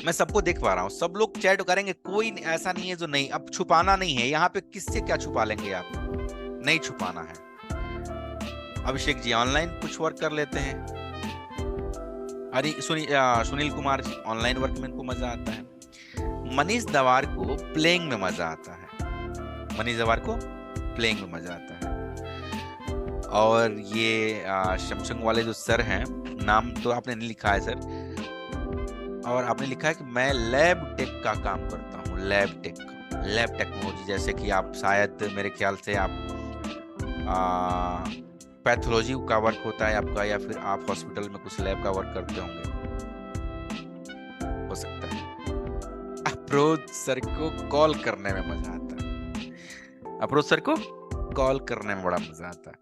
मैं सबको देख पा रहा हूँ, सब लोग चैट करेंगे, कोई ऐसा नहीं है जो नहीं। अब छुपाना नहीं है यहाँ पे, किससे क्या छुपा लेंगे आप? नहीं छुपाना है। अभिषेक जी ऑनलाइन कुछ वर्क कर लेते हैं। अरे सुनील कुमार जी ऑनलाइन वर्क में इनको मजा आता है। मनीष दवार को प्लेइंग में मजा आता है, मनीष दवार को प्लेइंग में मजा आता है। और ये शमशंग वाले जो सर हैं, नाम तो आपने नहीं लिखा है सर, और आपने लिखा है कि मैं लैब टेक का काम करता हूँ, लैब टेक्नोलॉजी, जैसे कि आप शायद मेरे ख्याल से आप पैथोलॉजी का वर्क होता है आपका, या फिर आप हॉस्पिटल में कुछ लैब का वर्क करते होंगे, हो सकता है। अप्रोच सर को कॉल करने में मजा आता है, अप्रोच सर को कॉल करने में बड़ा मजा आता है,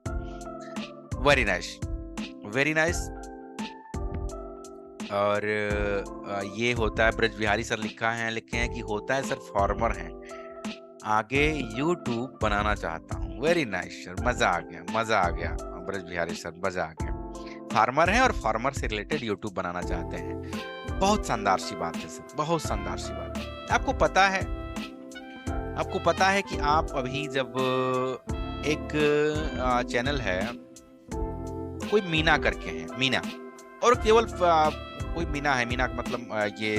वेरी नाइस वेरी नाइस। और ये होता है, ब्रज बिहारी सर लिखे हैं कि होता है सर फार्मर हैं, आगे यूट्यूब बनाना चाहता हूँ, वेरी नाइस सर, मजा आ गया ब्रज बिहारी सर, मजा आ गया। फार्मर हैं और फार्मर से रिलेटेड यूट्यूब बनाना चाहते हैं, बहुत शानदार सी बात है सर, बहुत शानदार सी बात है। आपको पता है कि आप अभी जब एक चैनल है, कोई मीना करके है, मीना, और केवल कोई मीना है, मीना मतलब ये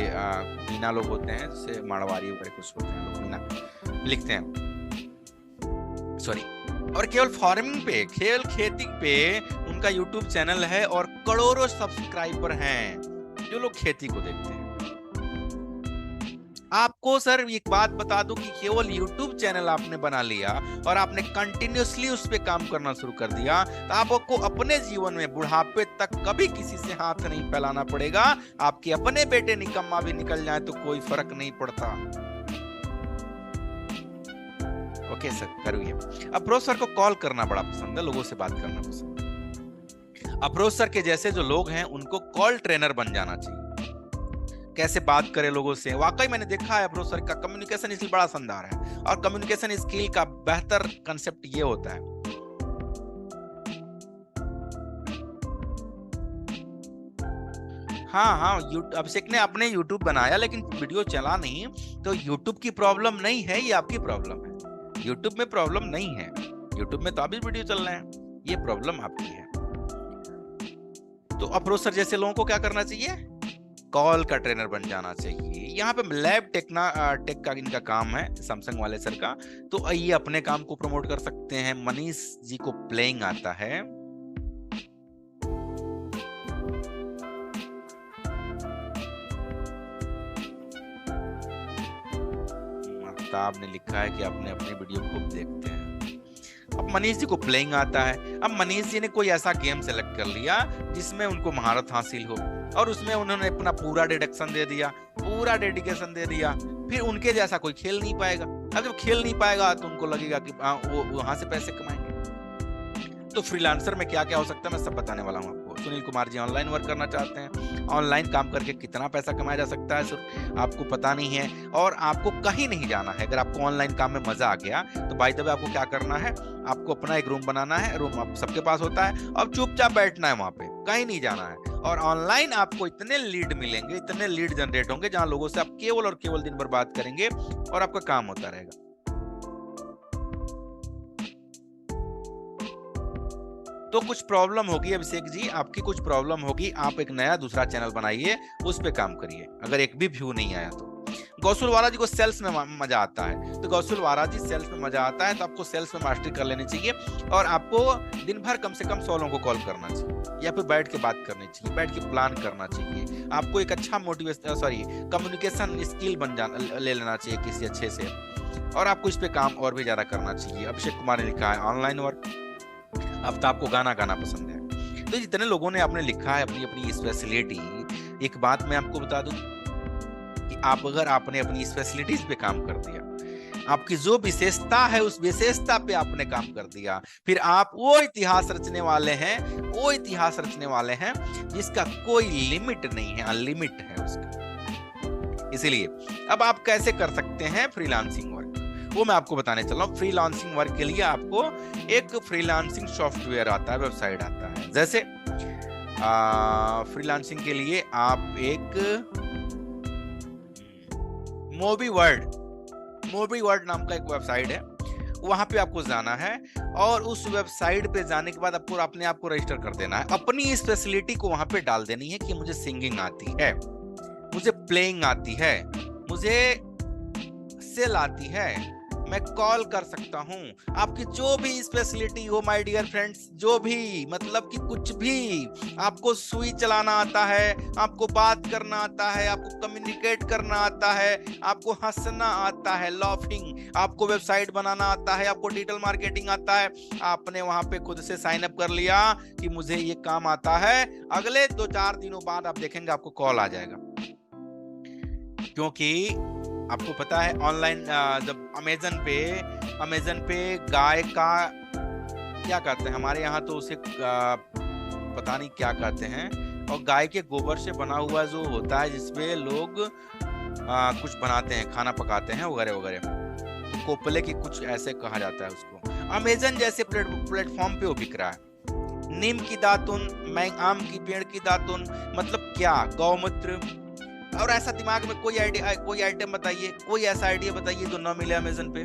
मीना लोग होते हैं, जैसे मारवाड़ी वगैरह कुछ होते हैं लोग, मीना लिखते हैं, सॉरी। और केवल फार्मिंग पे, केवल खेती पे उनका यूट्यूब चैनल है और करोड़ों सब्सक्राइबर हैं जो लोग खेती को देखते हैं। आपको सर एक बात बता दूं कि केवल यूट्यूब चैनल आपने बना लिया और आपने कंटिन्यूअसली उस पे काम करना शुरू कर दिया, तो आपको अपने जीवन में बुढ़ापे तक कभी किसी से हाथ नहीं फैलाना पड़ेगा। आपके अपने बेटे निकम्मा भी निकल जाए तो कोई फर्क नहीं पड़ता। ओके सर, करिए। अप्रोच सर को कॉल करना बड़ा पसंद है, लोगों से बात करना पसंद है। अप्रोच सर के जैसे जो लोग हैं उनको कॉल ट्रेनर बन जाना चाहिए, कैसे बात करें लोगों से। वाकई मैंने देखा है अप्रोच सर का कम्युनिकेशन स्किल बड़ा शानदार है, और कम्युनिकेशन स्किल का बेहतर कंसेप्ट ये होता है, हाँ, अभिषेक ने आपने यूट्यूब बनाया लेकिन वीडियो चला नहीं, तो यूट्यूब की प्रॉब्लम नहीं है, ये आपकी प्रॉब्लम है। यूट्यूब में प्रॉब्लम नहीं है, यूट्यूब में तो अभी वीडियो चल रहे हैं, ये प्रॉब्लम आपकी है। तो अप्रोच सर जैसे लोगों को क्या करना चाहिए, कॉल का ट्रेनर बन जाना चाहिए। यहाँ पे लैब टेक का इनका काम है, सैमसंग वाले सर का, तो ये अपने काम को प्रमोट कर सकते हैं। मनीष जी को प्लेइंग आता है, आफ्ताब ने लिखा है कि अपने अपने वीडियो खूब देखते हैं। अब मनीष जी को प्लेइंग आता है। अब मनीष जी ने कोई ऐसा गेम सेलेक्ट कर लिया जिसमें उनको महारत हासिल हो, और उसमें उन्होंने अपना पूरा डिडक्शन दे दिया, पूरा डेडिकेशन दे दिया, फिर उनके जैसा कोई खेल नहीं पाएगा। अब जब खेल नहीं पाएगा तो उनको लगेगा कि वो वहां से पैसे कमाएंगे। तो फ्रीलांसर में क्या क्या हो सकता है मैं सब बताने वाला हूँ आपको। सुनील कुमार जी ऑनलाइन वर्क करना चाहते हैं, ऑनलाइन काम करके कितना पैसा कमाया जा सकता है सिर्फ आपको पता नहीं है, और आपको कहीं नहीं जाना है। अगर आपको ऑनलाइन काम में मजा आ गया तो बाय द वे आपको क्या करना है, आपको अपना एक रूम बनाना है, रूम आप सबके पास होता है, अब चुपचाप बैठना है वहां पे, कहीं नहीं जाना है। और ऑनलाइन आपको इतने लीड मिलेंगे, इतने लीड जनरेट होंगे जहां लोगों से आप केवल और केवल दिन भर बात करेंगे और आपका काम होता रहेगा। तो कुछ प्रॉब्लम होगी अभिषेक जी, आपकी कुछ प्रॉब्लम होगी, आप एक नया दूसरा चैनल बनाइए, उस पे काम करिए। अगर एक भी व्यू नहीं आया तो गौसुल वारा जी को सेल्स में मजा आता है, तो गौसुल वारा जी सेल्स में मजा आता है, तो आपको सेल्स में मास्टरी कर लेनी चाहिए, और आपको दिन भर कम से कम 100 लोगों को कॉल करना चाहिए, या फिर बैठ के बात करनी चाहिए, बैठ के प्लान करना चाहिए। आपको एक अच्छा कम्युनिकेशन स्किल ले लेना चाहिए किसी अच्छे से, और आपको इस पे काम और भी ज्यादा करना चाहिए। अभिषेक कुमार ने लिखा है ऑनलाइन वर्क। अब तो आपको गाना गाना पसंद है, तो जितने लोगों ने आपने लिखा है अपनी अपनी स्पेशलिटी, एक बात मैं आपको बता दूं कि आप अगर आपने अपनी स्पेशलिटीज पे काम कर दिया, आपकी जो विशेषता है उस विशेषता पे आपने काम कर दिया, फिर आप वो इतिहास रचने वाले हैं, वो इतिहास रचने वाले हैं जिसका कोई लिमिट नहीं है, अनलिमिट है उसका। इसीलिए अब आप कैसे कर सकते हैं फ्रीलांसिंग वर्क, वो मैं आपको बताने चल रहा हूँ। फ्रीलांसिंग वर्क के लिए आपको एक फ्रीलांसिंग सॉफ्टवेयर आता है, वेबसाइट आता है। जैसे फ्रीलांसिंग के लिए आप एक मोबी वर्ड नाम का एक वेबसाइट है, वहां पे आपको जाना है, और उस वेबसाइट पे जाने के बाद आपको अपने आप को रजिस्टर कर देना है। अपनी स्पेशलिटी को वहां पे डाल देनी है कि मुझे सिंगिंग आती है, मुझे प्लेइंग आती है, मुझे सेल आती है, मैं कॉल कर सकता हूं। आपकी जो भी स्पेशलिटी हो माय डियर फ्रेंड्स, जो भी मतलब कि कुछ भी, आपको सुई चलाना आता है, आपको बात करना आता है, आपको कम्युनिकेट करना आता है, आपको हंसना आता है, लॉफिंग, आपको वेबसाइट बनाना आता है, आपको डिजिटल मार्केटिंग आता है, आपने वहां पे खुद से साइन अप कर लिया कि मुझे ये काम आता है, अगले 2-4 दिनों बाद आप देखेंगे आपको कॉल आ जाएगा। क्योंकि आपको पता है ऑनलाइन जब अमेजन पे गाय का क्या कहते हैं, हमारे यहाँ तो उसे पता नहीं क्या कहते हैं, और गाय के गोबर से बना हुआ जो होता है जिसमें लोग कुछ बनाते हैं, खाना पकाते हैं वगैरह वगैरह, तो कोपले की कुछ ऐसे कहा जाता है उसको। अमेजन जैसे प्लेटफॉर्म पे वो बिक रहा है। नीम की दातुन, आम की पेड़ की दातुन, मतलब क्या, गौमूत्र, और ऐसा दिमाग में कोई आइडिया, कोई आइटम बताइए, कोई ऐसा आइडिया बताइए जो ना मिले अमेज़न पे।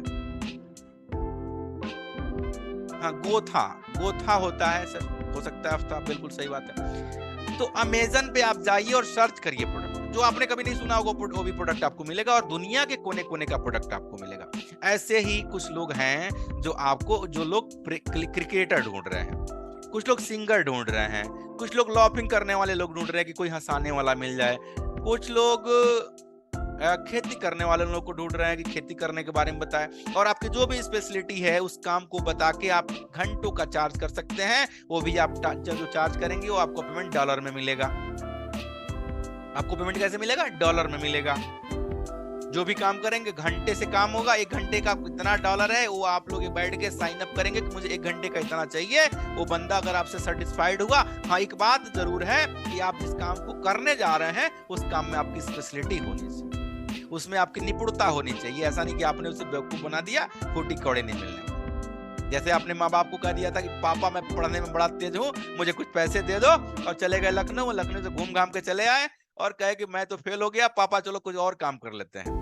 हाँ, गोथा, गोथा होता है सर, हो सकता है आफ्ताब, बिल्कुल सही बात है। तो अमेज़न पे आप जाइए और सर्च करिए प्रोडक्ट, जो आपने कभी नहीं सुना होगा वो भी प्रोडक्ट आपको मिलेगा, और दुनिया के कोने कोने का प्रोडक्ट आपको मिलेगा। ऐसे ही कुछ लोग हैं जो लोग क्रिकेटर ढूंढ रहे हैं, कुछ लोग सिंगर ढूंढ रहे हैं, कुछ लोग लॉफिंग करने वाले लोग ढूंढ रहे हैं कि कोई हंसाने वाला मिल जाए, कुछ लोग खेती करने वाले लोग को ढूंढ रहे हैं कि खेती करने के बारे में बताए, और आपकी जो भी स्पेशलिटी है उस काम को बता के आप घंटों का चार्ज कर सकते हैं। वो भी आप जो चार्ज करेंगे वो आपको पेमेंट डॉलर में मिलेगा। आपको पेमेंट कैसे मिलेगा? डॉलर में मिलेगा। जो भी काम करेंगे घंटे से काम होगा, 1 घंटे का कितना डॉलर है वो आप लोग बैठ के साइन अप करेंगे कि मुझे 1 घंटे का इतना चाहिए। वो बंदा अगर आपसे सेटिस्फाइड हुआ, हाँ एक बात जरूर है कि आप जिस काम को करने जा रहे हैं उस काम में आपकी स्पेशलिटी होनी चाहिए, उसमें आपकी निपुणता होनी चाहिए। ऐसा नहीं कि आपने उसे बेवकूफ बना दिया, फूटी कौड़े नहीं मिलने। जैसे आपने माँ बाप को कह दिया था कि पापा मैं पढ़ने में बड़ा तेज हूँ, मुझे कुछ पैसे दे दो, और चले गए लखनऊ, लखनऊ से घूम घाम के चले आए और कहे कि मैं तो फेल हो गया, पापा चलो कुछ और काम कर लेते हैं।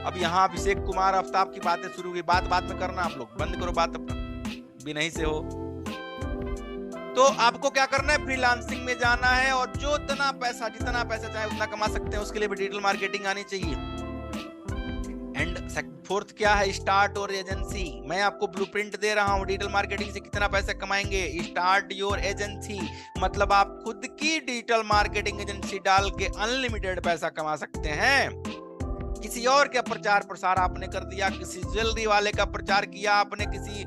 अब यहाँ अभिषेक कुमार आफ्ताब की बातें शुरू हुई, बात में करना, आप लोग बंद करो बात अपना, भी नहीं से हो तो आपको क्या करना है, फ्रीलांसिंग में जाना है, और जो जितना पैसा चाहे उतना कमा सकते हैं, उसके लिए भी डिजिटल मार्केटिंग आनी चाहिए। एंड फोर्थ क्या है, स्टार्ट और एजेंसी। मैं आपको ब्लूप्रिंट दे रहा हूँ डिजिटल मार्केटिंग से कितना पैसा कमाएंगे। स्टार्ट योर एजेंसी, मतलब आप खुद की डिजिटल मार्केटिंग एजेंसी डाल के अनलिमिटेड पैसा कमा सकते हैं। किसी और का प्रचार प्रसार आपने कर दिया, किसी ज्वेलरी वाले का प्रचार किया आपने, किसी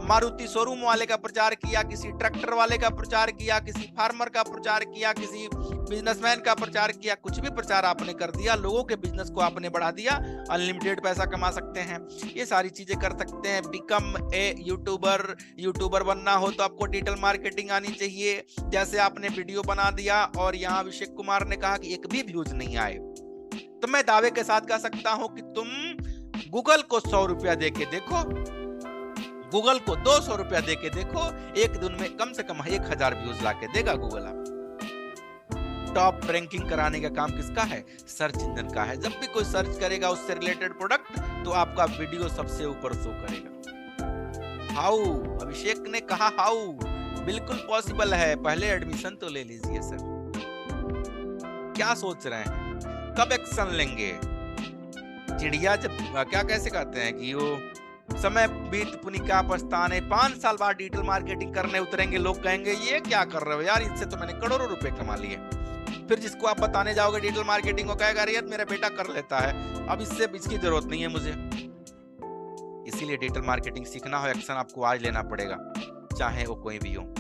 मारुति शोरूम वाले का प्रचार किया, किसी ट्रैक्टर वाले का प्रचार किया, किसी फार्मर का प्रचार किया, किसी बिजनेसमैन का प्रचार किया, कुछ भी प्रचार आपने कर दिया, लोगों के बिजनेस को आपने बढ़ा दिया, अनलिमिटेड पैसा कमा सकते हैं। ये सारी चीजें कर सकते हैं। बिकम ए यूट्यूबर बनना हो तो आपको डिजिटल मार्केटिंग आनी चाहिए। जैसे आपने वीडियो बना दिया और यहाँ अभिषेक कुमार ने कहा कि एक भी व्यूज नहीं आए, तो मैं दावे के साथ कह सकता हूं कि तुम गूगल को 100 रुपया दे के देखो, गूगल को 200 रुपया दे के देखो, एक दिन में कम से कम 1000 व्यूज ला के देगा गूगल। आप टॉप रैंकिंग कराने का काम किसका है? सर्च इंजन का है। जब भी कोई सर्च करेगा उससे रिलेटेड प्रोडक्ट, तो आपका वीडियो सबसे ऊपर शो करेगा। हाउ, अभिषेक ने कहा हाउ, बिल्कुल पॉसिबल है, पहले एडमिशन तो ले लीजिए सर। क्या सोच रहे हैं, कब एक्शन लेंगे? चिड़िया जब क्या कैसे कहते हैं कि वो समय बीत पुनिका पछताने, 5 साल बाद डिजिटल मार्केटिंग करने उतरेंगे, लोग कहेंगे ये क्या कर रहे हो यार, इससे तो मैंने करोड़ों रुपए कमा लिए। फिर जिसको आप बताने जाओगे डिजिटल मार्केटिंग, वो कहेगा अरे मेरा बेटा कर लेता है, अब इसकी जरूरत नहीं है मुझे। इसीलिए डिजिटल मार्केटिंग सीखना हो, एक्शन आपको आज लेना पड़ेगा, चाहे वो कोई भी हो।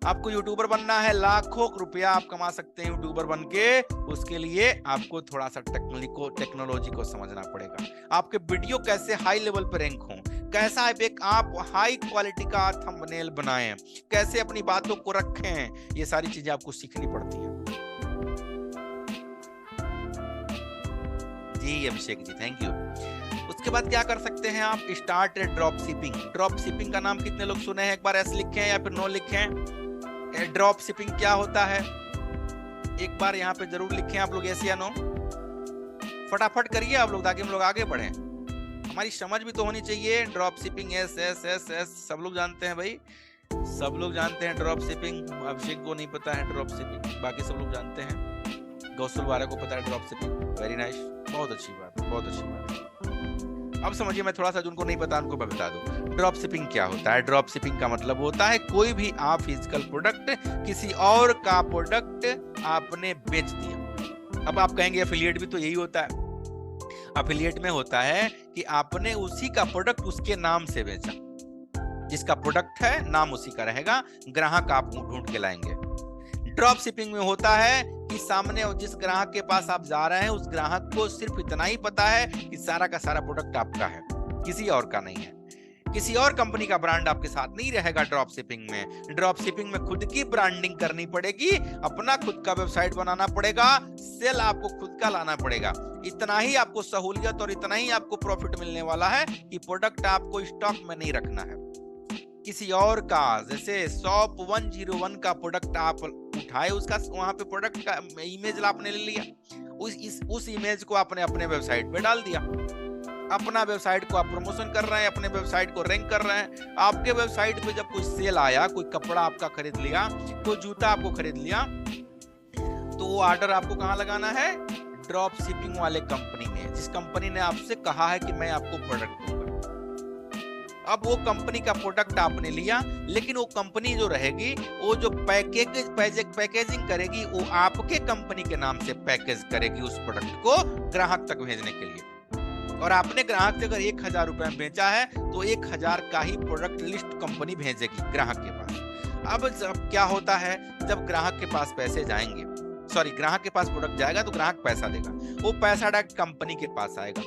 आपको यूट्यूबर बनना है, लाखों रुपया आप कमा सकते हैं यूट्यूबर बन के। उसके लिए आपको थोड़ा सा टेक्नोलॉजी को समझना पड़ेगा। आपके वीडियो कैसे हाई लेवल पे रैंक हो, कैसा आप हाई क्वालिटी का थंबनेल बनाएं, कैसे अपनी बातों को रखें, ये सारी चीजें आपको सीखनी पड़ती हैं। जी अभिषेक जी, थैंक यू। उसके बाद क्या कर सकते हैं आप, start drop shipping. Drop shipping का नाम कितने लोग सुने हैं? एक बार ऐसे लिखें या फिर नो लिखें। ड्रॉप शिपिंग क्या होता है, एक बार यहाँ पे जरूर लिखें आप लोग, यस या नो। फटाफट करिए आप लोग ताकि हम लोग आगे बढ़ें, हमारी समझ भी तो होनी चाहिए। Drop shipping, S S S S, सब लोग जानते हैं भाई, सब लोग जानते हैं ड्रॉप शिपिंग। अभिषेक को नहीं पता है ड्रॉप शिपिंग, बाकी सब लोग जानते हैं। गौसल वाले को पता है ड्रॉप शिपिंग, वेरी नाइस, बहुत अच्छी बात, बहुत अच्छी बात। अब समझिए, मैं थोड़ा सा जिनको नहीं पता उनको मैं बता दूं। ड्रॉप शिपिंग क्या होता है? ड्रॉप शिपिंग का मतलब होता है कोई भी आप फिजिकल प्रोडक्ट किसी और का प्रोडक्ट आपने बेच दिया। अब आप कहेंगे एफिलिएट भी तो यही होता है। एफिलिएट में होता है कि आपने उसी का प्रोडक्ट उसके नाम से बेचा, जिसका प्रोडक्ट है नाम उसी का रहेगा, ग्राहक आप ढूंढ के लाएंगे। ड्रॉप शिपिंग में होता है कि सामने जिस ग्राहक के पास आप जा रहे हैं उस ग्राहक को सिर्फ इतना ही पता है कि सारा का सारा प्रोडक्ट आपका है, किसी और का नहीं है। किसी और कंपनी का ब्रांड आपके साथ नहीं रहेगा ड्रॉप शिपिंग में। ड्रॉप शिपिंग में खुद की ब्रांडिंग करनी पड़ेगी, अपना खुद का वेबसाइट बनाना पड़ेगा, सेल आपको खुद का लाना पड़ेगा। इतना ही आपको सहूलियत और इतना ही आपको प्रॉफिट मिलने वाला है कि प्रोडक्ट आपको स्टॉक में नहीं रखना है। किसी और का, जैसे शॉप 101 का प्रोडक्ट आप उठाए, उसका वहां पे प्रोडक्ट का इमेज आपने ले लिया, उस इमेज को आपने अपने वेबसाइट पे डाल दिया, अपना वेबसाइट को आप प्रमोशन कर रहे हैं, अपने वेबसाइट को रैंक कर रहे हैं। आपके वेबसाइट पे जब कोई सेल आया, कोई कपड़ा आपका खरीद लिया, कोई जूता आपको खरीद लिया, तो वो ऑर्डर आपको कहाँ लगाना है? ड्रॉप शिपिंग वाले कंपनी में, जिस कंपनी ने आपसे कहा है कि मैं आपको प्रोडक्ट दूंगा। अब वो कंपनी का प्रोडक्ट आपने लिया, लेकिन वो कंपनी जो रहेगी, वो जो पैकेजिंग करेगी, वो आपके कंपनी के नाम से पैकेज करेगी उस प्रोडक्ट को ग्राहक तक भेजने के लिए। और आपने ग्राहक से अगर 1000 रुपए में बेचा है, तो 1000 का ही प्रोडक्ट लिस्ट कंपनी भेजेगी ग्राहक के पास। अब जब क्या होता है, जब ग्राहक के पास पैसे जाएंगे, ग्राहक के पास प्रोडक्ट जाएगा तो ग्राहक पैसा देगा, वो पैसा डायरेक्ट कंपनी के पास आएगा।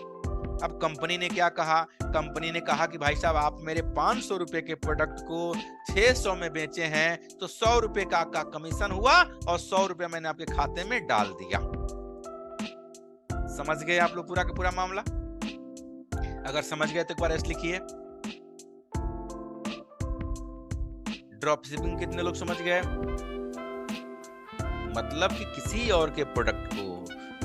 अब कंपनी ने क्या कहा? कंपनी ने कहा कि भाई साहब, आप मेरे 500 रुपए के प्रोडक्ट को 600 में बेचे हैं, तो 100 रुपए का कमीशन हुआ और 100 रुपए मैंने आपके खाते में डाल दिया। समझ गए आप लोग पूरा का पूरा मामला? अगर समझ गए तो एक बार ऐसे लिखिए, ड्रॉप शिपिंग कितने लोग समझ गए? मतलब कि किसी और के प्रोडक्ट को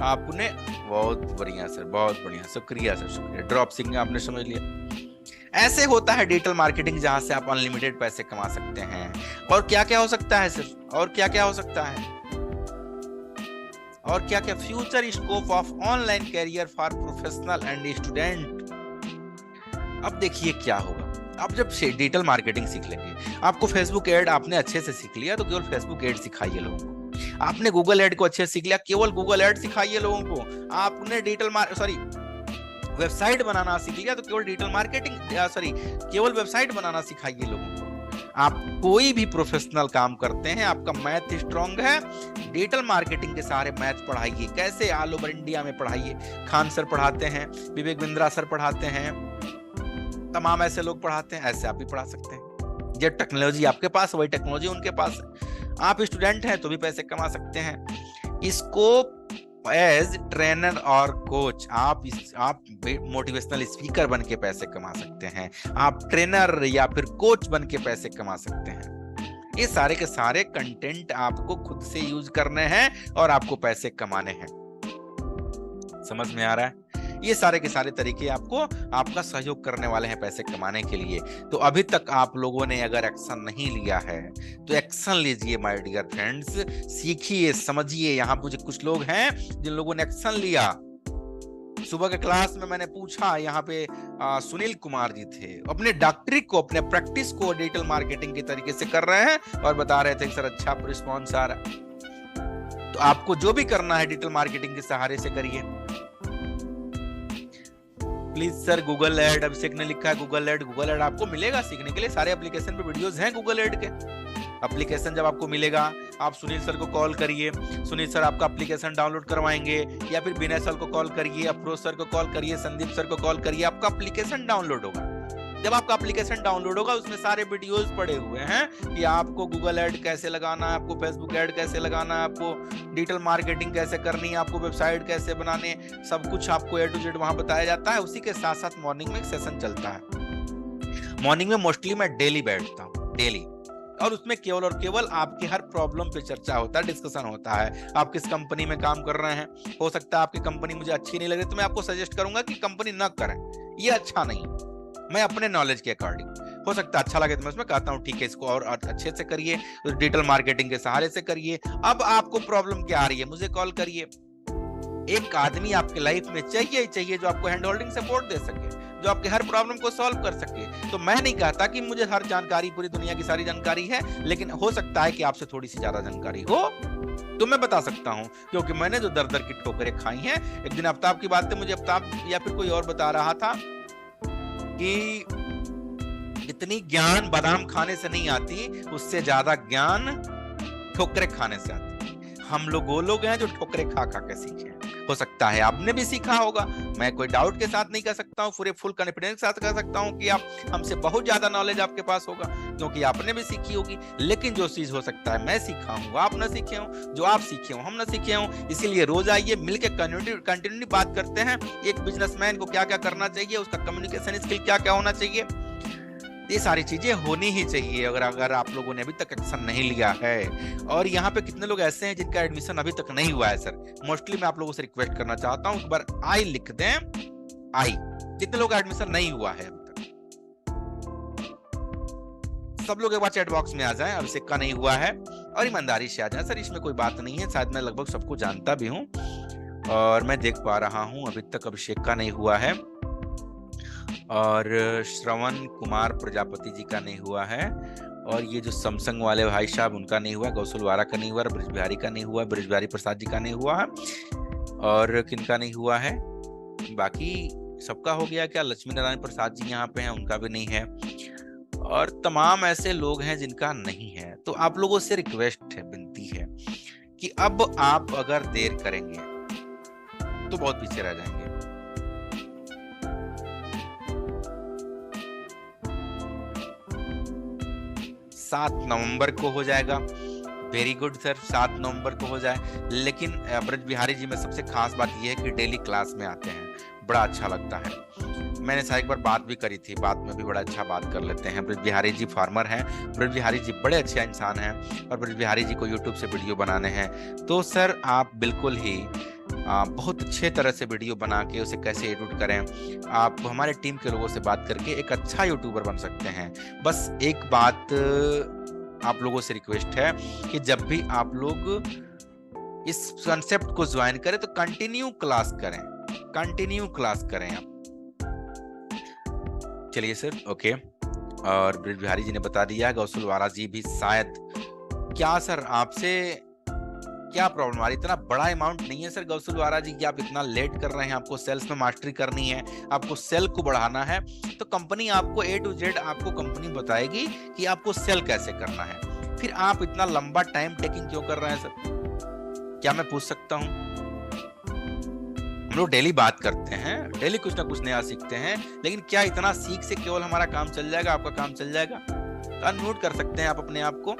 आपने, बहुत बढ़िया सर, बहुत बढ़िया, शुक्रिया सर, शुक्रिया। ड्रॉप शिपिंग आपने समझ लिया। ऐसे होता है डिजिटल मार्केटिंग, जहां से आप अनलिमिटेड पैसे कमा सकते हैं। और क्या क्या हो सकता है सर? और क्या क्या हो सकता है? और क्या क्या? Future scope of online career for professional and student. अब देखिए क्या होगा, आप जब डिजिटल मार्केटिंग सीख लेंगे, आपको फेसबुक एड आपने अच्छे से सीख लिया, तो केवल फेसबुक एड सिखाइए लोगों को। आपने गूगल एड को अच्छे से सीख लिया, केवल गूगल एड सिखाइए लोगों को। आपने वेबसाइट बनाना सीख लिया, तो केवल डिजिटल मार्केटिंग केवल वेबसाइट बनाना सिखाइए लोगों को। आप कोई भी प्रोफेशनल काम करते हैं, आपका मैथ स्ट्रांग है, डिजिटल मार्केटिंग के सहारे मैथ पढ़ाइए। कैसे? ऑल ओवर इंडिया में पढ़ाइए। खान सर पढ़ाते हैं, विवेक बिंद्रा सर पढ़ाते हैं, तमाम ऐसे लोग पढ़ाते हैं, ऐसे आप भी पढ़ा सकते हैं। जो टेक्नोलॉजी आपके पास, वही टेक्नोलॉजी उनके पास है। आप स्टूडेंट हैं तो भी पैसे कमा सकते हैं। इसको एज ट्रेनर और कोच, आप मोटिवेशनल स्पीकर बन के पैसे कमा सकते हैं, आप ट्रेनर या फिर कोच बन के पैसे कमा सकते हैं। ये सारे के सारे कंटेंट आपको खुद से यूज करने हैं और आपको पैसे कमाने हैं। समझ में आ रहा है? ये सारे के सारे तरीके आपको आपका सहयोग करने वाले हैं पैसे कमाने के लिए। तो अभी तक आप लोगों ने अगर एक्शन नहीं लिया है, तो एक्शन लीजिए माय डियर फ्रेंड्स, सीखिए, समझिए। यहाँ मुझे कुछ लोग हैं जिन लोगों ने एक्शन लिया। सुबह के क्लास में मैंने पूछा, यहाँ पे सुनील कुमार जी थे, अपने डॉक्टरी को, अपने प्रैक्टिस को डिजिटल मार्केटिंग के तरीके से कर रहे हैं और बता रहे थे कि सर अच्छा रिस्पॉन्स आ रहा है। तो आपको जो भी करना है डिजिटल मार्केटिंग के सहारे से करिए। प्लीज सर गूगल एड, अभिषेक ने लिखा है गूगल एड आपको मिलेगा सीखने के लिए। सारे एप्लीकेशन पे वीडियोस हैं गूगल एड के। एप्लीकेशन जब आपको मिलेगा, आप सुनील सर को कॉल करिए, सुनील सर आपका एप्लीकेशन डाउनलोड करवाएंगे, या फिर विनय सर को कॉल करिए, अफरोज सर को कॉल करिए, संदीप सर को कॉल करिए, आपका एप्लीकेशन डाउनलोड होगा। जब आपका एप्लीकेशन डाउनलोड होगा, उसमें सारे वीडियोस पड़े हुए हैं कि आपको गूगल एड कैसे लगाना है, आपको फेसबुक एड कैसे लगाना है, आपको डिजिटल मार्केटिंग कैसे करनी है, आपको वेबसाइट कैसे बनाने, सब कुछ आपको A to Z वहां बताया जाता है। उसी के साथ साथ मॉर्निंग में एक सेशन चलता है। मॉर्निंग में मोस्टली मैं डेली बैठता हूँ, डेली, और उसमें केवल और केवल आपकी हर प्रॉब्लम पे चर्चा होता है, डिस्कशन होता है। आप किस कंपनी में काम कर रहे हैं, हो सकता है आपकी कंपनी मुझे अच्छी नहीं लगे, तो मैं आपको सजेस्ट करूंगा कि कंपनी न करें, ये अच्छा नहीं। मैं अपने नॉलेज के अकॉर्डिंग, हो सकता है अच्छा लगे तो मैं उसमें कहता हूँ ठीक है, इसको और अच्छे से करिए, तो डिजिटल मार्केटिंग के सहारे से करिए। अब आपको प्रॉब्लम क्या आ रही है, मुझे कॉल करिए। एक आदमी आपके लाइफ में चाहिए ही चाहिए जो आपको हैंड होल्डिंग सपोर्ट दे सके, जो आपके हर प्रॉब्लम को सॉल्व कर सके। तो मैं नहीं कहता कि मुझे हर जानकारी, पूरी दुनिया की सारी जानकारी है, लेकिन हो सकता है कि आपसे थोड़ी सी ज्यादा जानकारी हो, तो मैं बता सकता हूं, क्योंकि मैंने जो दर दर की ठोकरें खाई हैं। एक दिन आफ्ताब की बात मुझे आफ्ताब या फिर कोई और बता रहा था कि इतनी ज्ञान बादाम खाने से नहीं आती, उससे ज्यादा ज्ञान ठोकरें खाने से आती। हम लोग वो लोग हैं जो ठोकरें खा खा के सीखे। हो सकता है आपने भी सीखा होगा, मैं कोई डाउट के साथ नहीं कह सकता हूँ, पूरे फुल कॉन्फिडेंस के साथ कह सकता हूँ कि आप हमसे बहुत ज्यादा नॉलेज आपके पास होगा, क्योंकि आपने भी सीखी होगी। लेकिन जो चीज हो सकता है मैं सीखा हूँ आप न सीखे हो, जो आप सीखे हो हम न सीखे हो। इसीलिए रोज आइए, मिलकर कंटिन्यूटी बात करते हैं। एक बिजनेसमैन को क्या क्या करना चाहिए, उसका कम्युनिकेशन स्किल क्या क्या होना चाहिए, ये सारी चीजें होनी ही चाहिए। अगर अगर आप लोगों ने अभी तक एक्शन नहीं लिया है, और यहाँ पे कितने लोग ऐसे हैं जिनका एडमिशन अभी तक नहीं हुआ है सर, मोस्टली मैं आप लोगों से रिक्वेस्ट करना चाहता हूँ, एक बार आई लिख दें, आई। जितने लोग का एडमिशन नहीं हुआ है अभी तक, सब लोग एक बार चैट बॉक्स में आ जाएं। अभिषेक का नहीं हुआ है, और ईमानदारी से आ जाएं सर, इसमें कोई बात नहीं है। शायद मैं लगभग सबको जानता भी हूँ, और मैं देख पा रहा हूँ अभी तक अभिषेक का नहीं हुआ है, और श्रवण कुमार प्रजापति जी का नहीं हुआ है, और ये जो सैमसंग वाले भाई साहब उनका नहीं हुआ, गौसलवारा का नहीं हुआ, ब्रिज बिहारी का नहीं हुआ, ब्रिज बिहारी प्रसाद जी का नहीं हुआ है, और किनका नहीं हुआ है, बाकी सबका हो गया क्या? लक्ष्मी नारायण प्रसाद जी यहाँ पे हैं, उनका भी नहीं है, और तमाम ऐसे लोग हैं जिनका नहीं है। तो आप लोगों से रिक्वेस्ट है, विनती है कि अब आप अगर देर करेंगे तो बहुत पीछे रह जाएंगे। 7 नवंबर को हो जाएगा, वेरी गुड सर, 7 नवंबर को हो जाए। लेकिन ब्रज बिहारी जी में सबसे खास बात यह है कि डेली क्लास में आते हैं, बड़ा अच्छा लगता है। मैंने एक बार बात भी करी थी, बात में भी बड़ा अच्छा बात कर लेते हैं। ब्रज बिहारी जी फार्मर हैं, ब्रज बिहारी जी बड़े अच्छे इंसान हैं, और ब्रज बिहारी जी को यूट्यूब से वीडियो बनाने हैं। तो सर आप बिल्कुल ही बहुत अच्छे तरह से वीडियो बना के उसे कैसे एडिट करें, आप हमारे टीम के लोगों से बात करके एक अच्छा यूट्यूबर बन सकते हैं। बस एक बात आप लोगों से रिक्वेस्ट है कि जब भी आप लोग इस कंसेप्ट को ज्वाइन करें तो कंटिन्यू क्लास करें, कंटिन्यू क्लास करें आप। चलिए सर, ओके। और ब्रज बिहारी जी ने बता दिया, गौसलवारा जी भी शायद, क्या सर आपसे क्या प्रॉब्लम आ रही? इतना बड़ा अमाउंट नहीं है सर गौसलवारा जी कि आप इतना लेट कर रहे हैं। आपको सेल्स में मास्टरी करनी है, आपको सेल को बढ़ाना है, तो कंपनी आपको A to Z आपको कंपनी बताएगी कि आपको सेल कैसे करना है। फिर आप इतना लंबा टाइम टेकिंग क्यों कर रहे हैं सर? क्या मैं पूछ सकता हूँ? हम लोग डेली बात करते हैं, डेली कुछ ना कुछ नया सीखते हैं, लेकिन क्या इतना सीख से केवल हमारा काम चल जाएगा, आपका काम चल जाएगा? तो अनम्यूट कर सकते हैं आप अपने आप को।